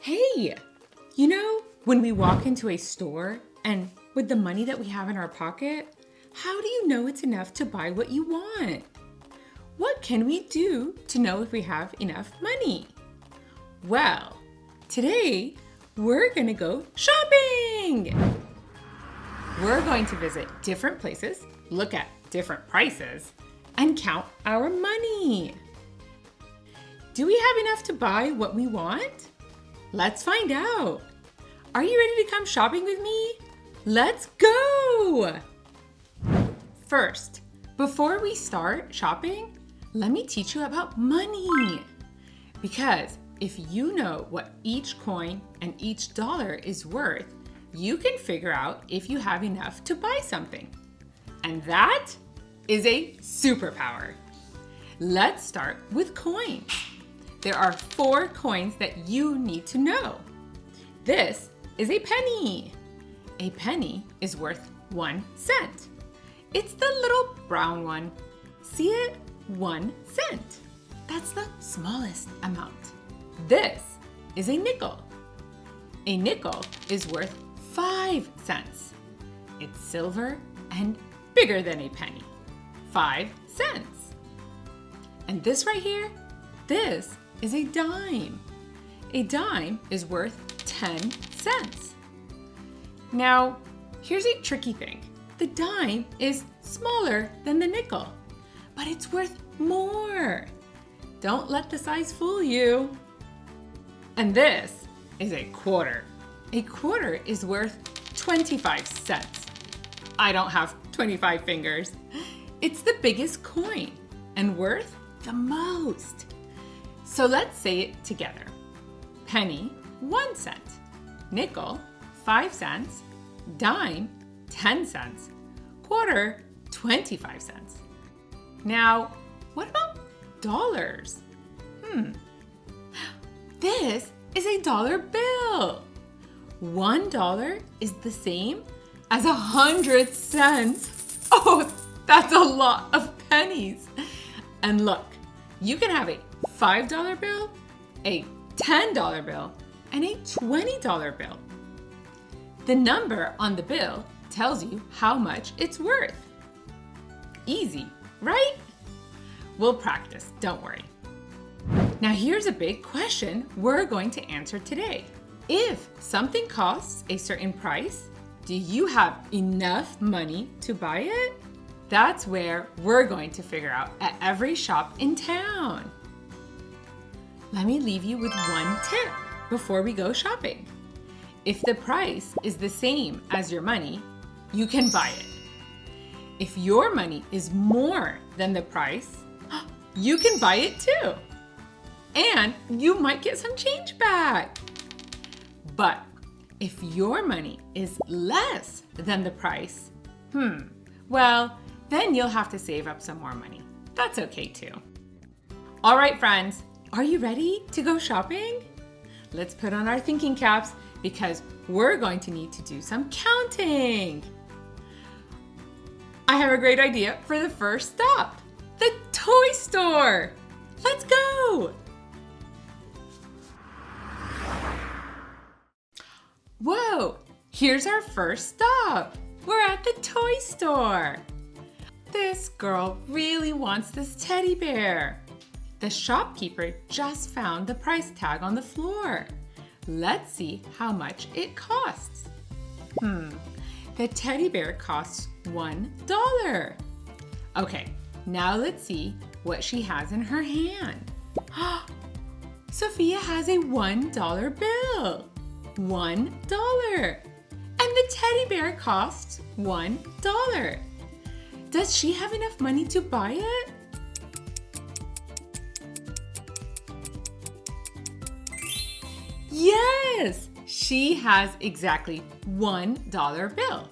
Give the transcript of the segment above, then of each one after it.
Hey, when we walk into a store and with the money that we have in our pocket, how do you know it's enough to buy what you want? What can we do to know if we have enough money? Well, today we're gonna go shopping. We're going to visit different places, look at different prices, and count our money. Do we have enough to buy what we want? Let's find out. Are you ready to come shopping with me? Let's go! First, before we start shopping, let me teach you about money. Because if you know what each coin and each dollar is worth, you can figure out if you have enough to buy something. And that is a superpower. Let's start with coins. There are 4 coins that you need to know. This is a penny. A penny is worth 1 cent. It's the little brown one. See it? 1 cent. That's the smallest amount. This is a nickel. A nickel is worth 5 cents. It's silver and bigger than a penny. 5 cents. And this right here, this is a dime. A dime is worth 10 cents. Now, here's a tricky thing. The dime is smaller than the nickel, but it's worth more. Don't let the size fool you. And this is a quarter. A quarter is worth 25 cents. I don't have 25 fingers. It's the biggest coin and worth the most. So let's say it together. Penny, 1 cent. Nickel, 5 cents. Dime, 10 cents. Quarter, 25 cents. Now, what about dollars? This is a dollar bill. $1 is the same as 100 cents. Oh, that's a lot of pennies. And look, you can have a $5 bill, a $10 bill, and a $20 bill. The number on the bill tells you how much it's worth. Easy, right? We'll practice, don't worry. Now here's a big question we're going to answer today. If something costs a certain price, do you have enough money to buy it? That's where we're going to figure out at every shop in town. Let me leave you with one tip before we go shopping. If the price is the same as your money, you can buy it. If your money is more than the price, you can buy it too. And you might get some change back. But if your money is less than the price, well, then you'll have to save up some more money. That's okay too. All right, friends, are you ready to go shopping? Let's put on our thinking caps because we're going to need to do some counting. I have a great idea for the first stop, the toy store. Let's go. Whoa, here's our first stop. We're at the toy store. This girl really wants this teddy bear. The shopkeeper just found the price tag on the floor. Let's see how much it costs. The teddy bear costs $1. Okay, now let's see what she has in her hand. Sophia has a $1 bill. $1. And the teddy bear costs $1. Does she have enough money to buy it? Yes, she has exactly $1 bill.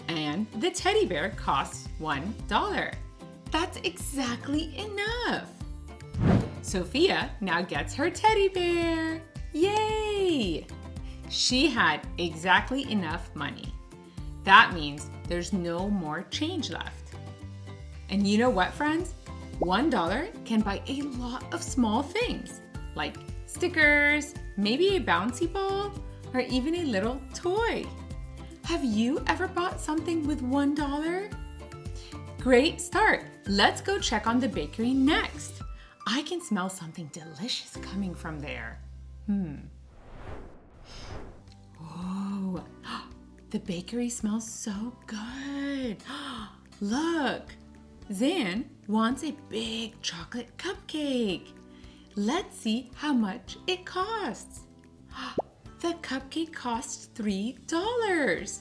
And the teddy bear costs $1. That's exactly enough. Sophia now gets her teddy bear. Yay! She had exactly enough money. That means there's no more change left. And you know what, friends? $1 can buy a lot of small things, like stickers, maybe a bouncy ball, or even a little toy. Have you ever bought something with $1? Great start. Let's go check on the bakery next. I can smell something delicious coming from there. Whoa, the bakery smells so good. Look, Zan wants a big chocolate cupcake. Let's see how much it costs. The cupcake costs $3.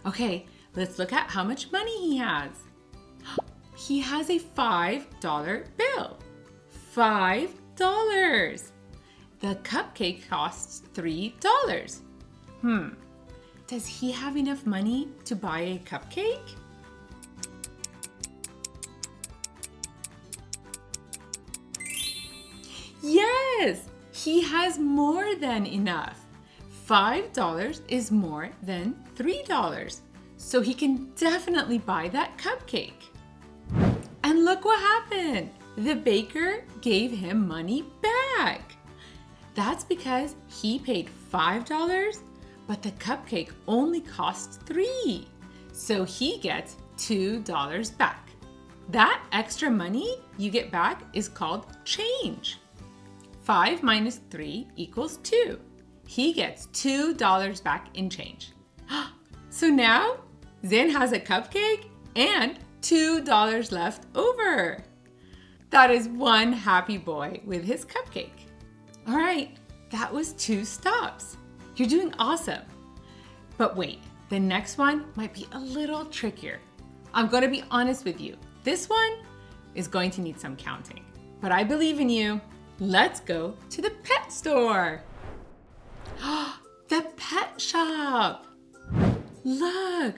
Okay, let's look at how much money he has. He has a $5 bill. $5. The cupcake costs $3. Does he have enough money to buy a cupcake? Yes, he has more than enough. $5 is more than $3, so he can definitely buy that cupcake. And look what happened. The baker gave him money back. That's because he paid $5, but the cupcake only costs $3, so he gets $2 back. That extra money you get back is called change. 5 minus 3 equals 2. He gets $2 back in change. So now Zan has a cupcake and $2 left over. That is one happy boy with his cupcake. All right, that was 2 stops. You're doing awesome. But wait, the next one might be a little trickier. I'm going to be honest with you. This one is going to need some counting, but I believe in you. Let's go to the pet store. The pet shop. Look,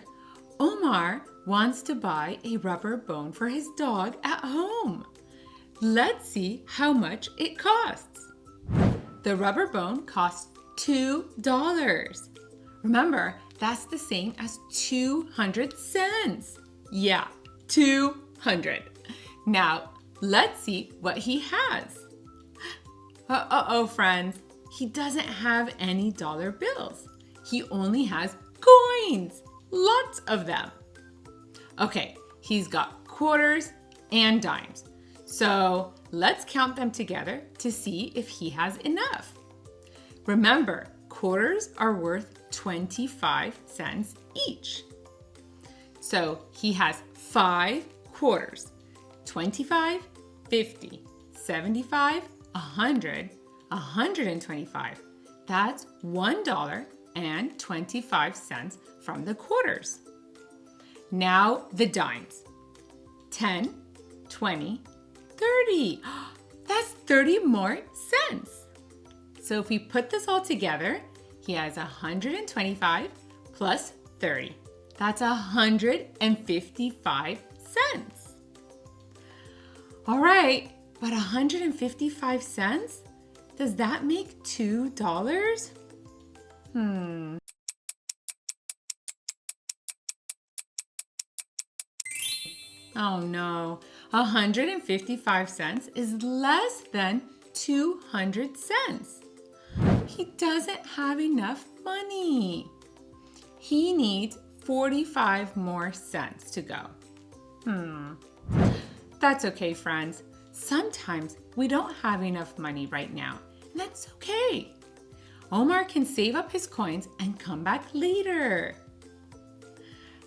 Omar wants to buy a rubber bone for his dog at home. Let's see how much it costs. The rubber bone costs $2. Remember, that's the same as 200 cents. Yeah, 200. Now, let's see what he has. Uh-oh, friends. He doesn't have any dollar bills. He only has coins. Lots of them. Okay, he's got quarters and dimes. So let's count them together to see if he has enough. Remember, quarters are worth 25 cents each. So he has 5 quarters. 25, 50, 75, 100, 125. That's $1.25 from the quarters. Now the dimes. 10, 20, 30. That's 30 more cents. So if we put this all together, he has 125 plus 30. That's 155 cents. All right, but 155 cents? Does that make $2? Oh no, 155 cents is less than 200 cents. He doesn't have enough money. He needs 45 more cents to go. That's okay, friends. Sometimes we don't have enough money right now, and that's okay. Omar can save up his coins and come back later.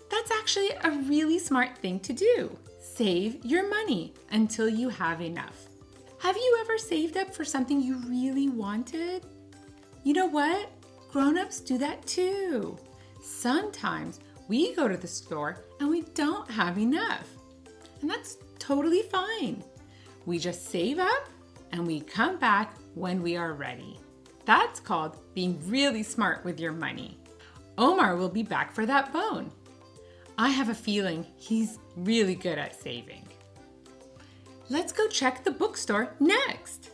That's actually a really smart thing to do. Save your money until you have enough. Have you ever saved up for something you really wanted? You know what? Grown-ups do that too. Sometimes we go to the store and we don't have enough. And that's totally fine. We just save up and we come back when we are ready. That's called being really smart with your money. Omar will be back for that bone. I have a feeling he's really good at saving. Let's go check the bookstore next.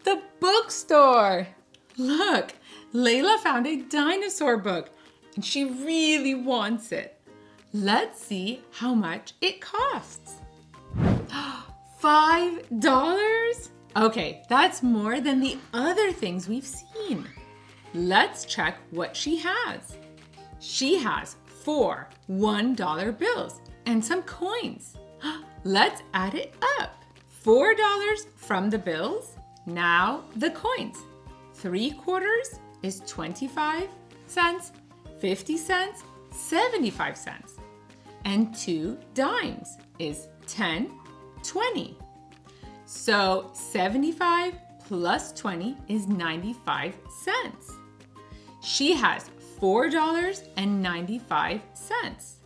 The bookstore! Look, Layla found a dinosaur book and she really wants it. Let's see how much it costs. $5? Okay, that's more than the other things we've seen. Let's check what she has. She has 4 $1 bills and some coins. Let's add it up. $4 from the bills, now the coins. 3/4 is 25 cents, 50 cents, 75 cents. And 2 dimes is 10, 20. So 75 plus 20 is 95 cents. She has $4.95.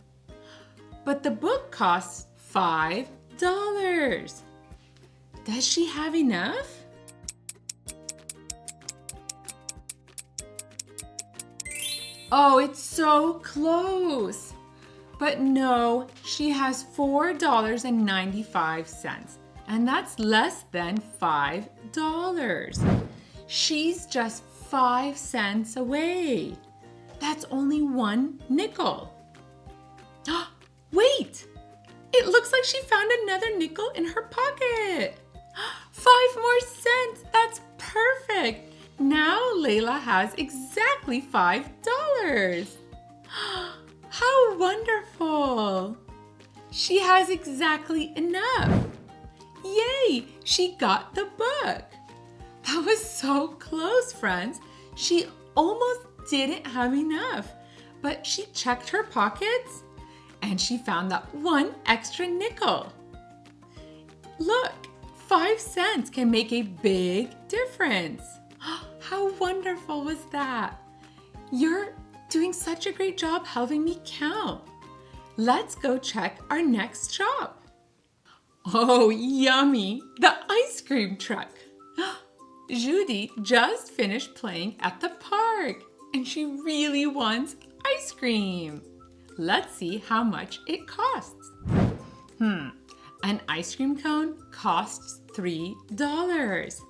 But the book costs $5. Does she have enough? Oh, it's so close. But no, she has $4.95, and that's less than $5. She's just 5 cents away. That's only 1 nickel. Wait! It looks like she found another nickel in her pocket. 5 more cents. That's perfect. Now Layla has exactly $5. How wonderful! She has exactly enough. Yay! She got the book. That was so close, friends. She almost didn't have enough, but she checked her pockets and she found that 1 extra nickel. Look, 5 cents can make a big difference. How wonderful was that? You're doing such a great job helping me count. Let's go check our next shop. Oh, yummy! The ice cream truck. Judy just finished playing at the park and she really wants ice cream. Let's see how much it costs. An ice cream cone costs $3.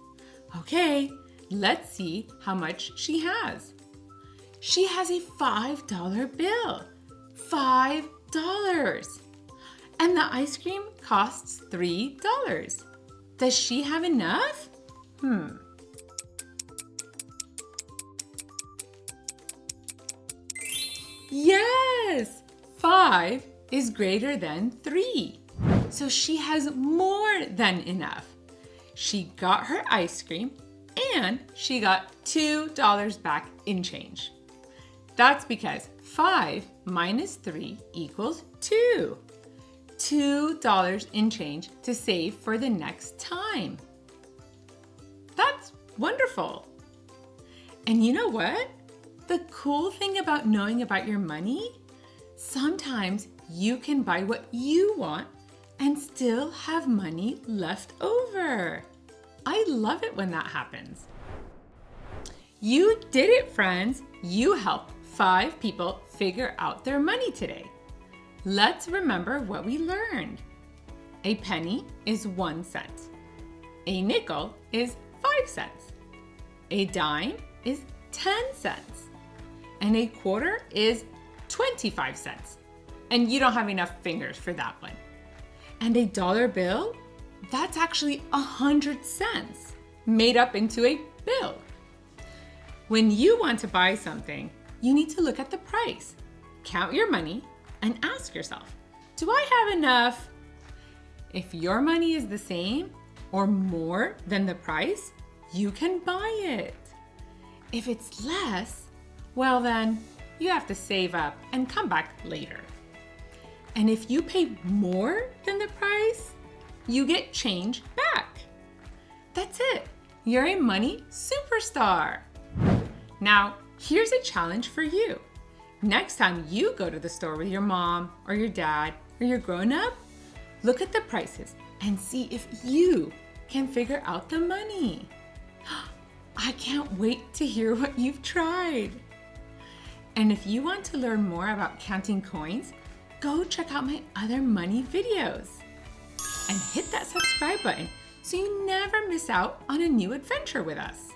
Okay, let's see how much she has. She has a $5 bill. $5. And the ice cream costs $3. Does she have enough? Yes! 5 is greater than 3. So she has more than enough. She got her ice cream and she got $2 back in change. That's because 5 minus 3 equals 2. $2 in change to save for the next time. That's wonderful. And you know what? The cool thing about knowing about your money, sometimes you can buy what you want and still have money left over. I love it when that happens. You did it, friends. You helped 5 people figure out their money today. Let's remember what we learned. A penny is 1 cent. A nickel is 5 cents. A dime is 10 cents. And a quarter is 25 cents. And you don't have enough fingers for that one. And a dollar bill, that's actually 100 cents made up into a bill. When you want to buy something, you need to look at the price, count your money, and ask yourself, do I have enough? If your money is the same or more than the price, you can buy it. If it's less, well then, you have to save up and come back later. And if you pay more than the price, you get change back. That's it. You're a money superstar. Now, here's a challenge for you. Next time you go to the store with your mom or your dad or your grown-up, look at the prices and see if you can figure out the money. I can't wait to hear what you've tried. And if you want to learn more about counting coins, go check out my other money videos. And hit that subscribe button so you never miss out on a new adventure with us.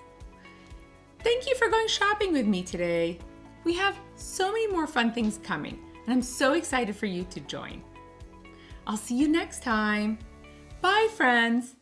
Thank you for going shopping with me today. We have so many more fun things coming, and I'm so excited for you to join. I'll see you next time. Bye, friends.